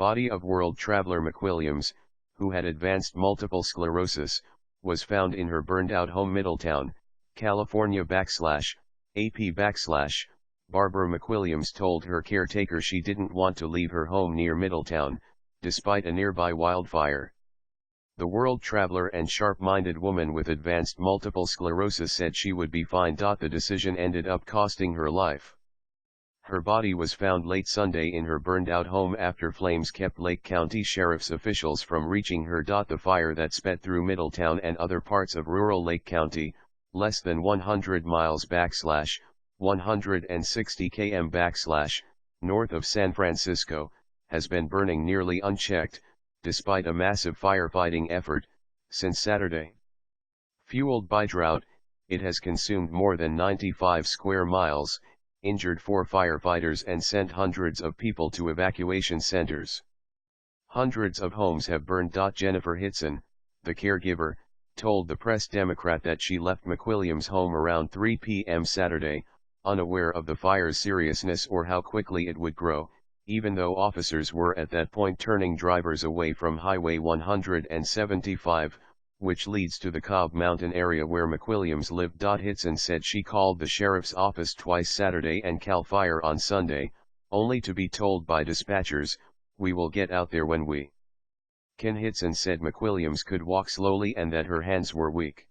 body of world traveler McWilliams, who had advanced multiple sclerosis, was found in her burned-out home Middletown, California /AP/. Barbara McWilliams told her caretaker she didn't want to leave her home near Middletown, despite a nearby wildfire. The world traveler and sharp-minded woman with advanced multiple sclerosis said she would be fine. The decision ended up costing her life. Her body was found late Sunday in her burned-out home after flames kept Lake County Sheriff's officials from reaching her. The fire that sped through Middletown and other parts of rural Lake County, less than 100 miles (160 km) north of San Francisco, has been burning nearly unchecked, despite a massive firefighting effort, since Saturday. Fueled by drought, it has consumed more than 95 square miles, injured 4 firefighters and sent hundreds of people to evacuation centers. Hundreds of homes have burned. Jennifer Hitson, the caregiver, told the Press Democrat that she left McWilliams' home around 3 p.m. Saturday, unaware of the fire's seriousness or how quickly it would grow, even though officers were at that point turning drivers away from Highway 175, which leads to the Cobb Mountain area where McWilliams lived. Hitson said she called the sheriff's office twice Saturday and Cal Fire on Sunday, only to be told by dispatchers, "We will get out there when we can." Hitson said McWilliams could walk slowly and that her hands were weak.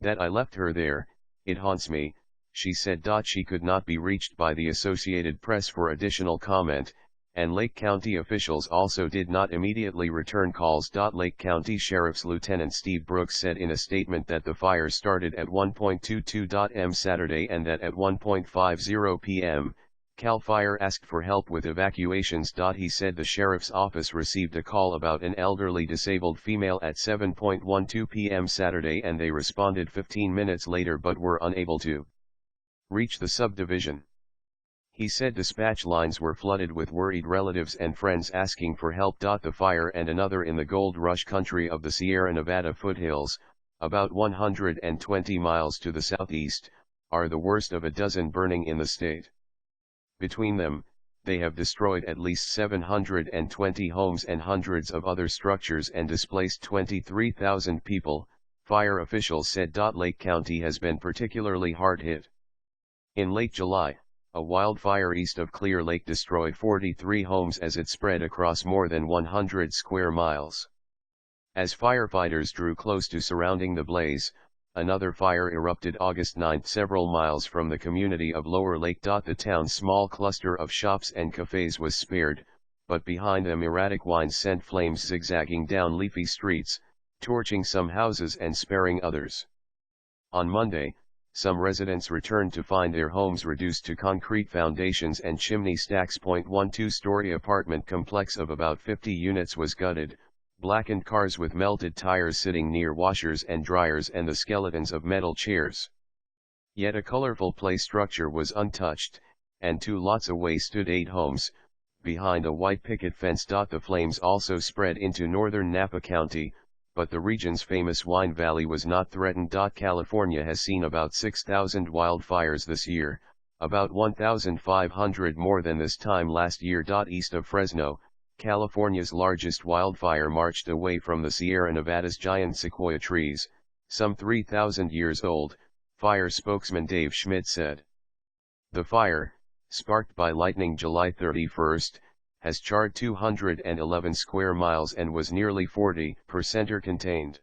"That I left her there, it haunts me," she said. She could not be reached by the Associated Press for additional comment, and Lake County officials also did not immediately return calls. Lake County Sheriff's Lieutenant Steve Brooks said in a statement that the fire started at 1:22 m Saturday and that at 1:50 p.m., Cal Fire asked for help with evacuations. He said the sheriff's office received a call about an elderly disabled female at 7:12 p.m. Saturday and they responded 15 minutes later but were unable to reach the subdivision. He said dispatch lines were flooded with worried relatives and friends asking for help. The fire and another in the Gold Rush country of the Sierra Nevada foothills, about 120 miles to the southeast, are the worst of a dozen burning in the state. Between them, they have destroyed at least 720 homes and hundreds of other structures and displaced 23,000 people, fire officials said. Lake County has been particularly hard hit. In late July, a wildfire east of Clear Lake destroyed 43 homes as it spread across more than 100 square miles. As firefighters drew close to surrounding the blaze, another fire erupted August 9 several miles from the community of Lower Lake. The town's small cluster of shops and cafes was spared, but behind them erratic winds sent flames zigzagging down leafy streets, torching some houses and sparing others. On Monday, some residents returned to find their homes reduced to concrete foundations and chimney stacks. One two-story apartment complex of about 50 units was gutted, blackened cars with melted tires sitting near washers and dryers and the skeletons of metal chairs. Yet a colorful play structure was untouched, and 2 lots away stood 8 homes, behind a white picket fence. The flames also spread into northern Napa County, but the region's famous wine valley was not threatened. California has seen about 6,000 wildfires this year, about 1,500 more than this time last year. East of Fresno, California's largest wildfire marched away from the Sierra Nevada's giant sequoia trees, some 3,000 years old, fire spokesman Dave Schmidt said. The fire, sparked by lightning July 31, has charred 211 square miles and was nearly 40% contained.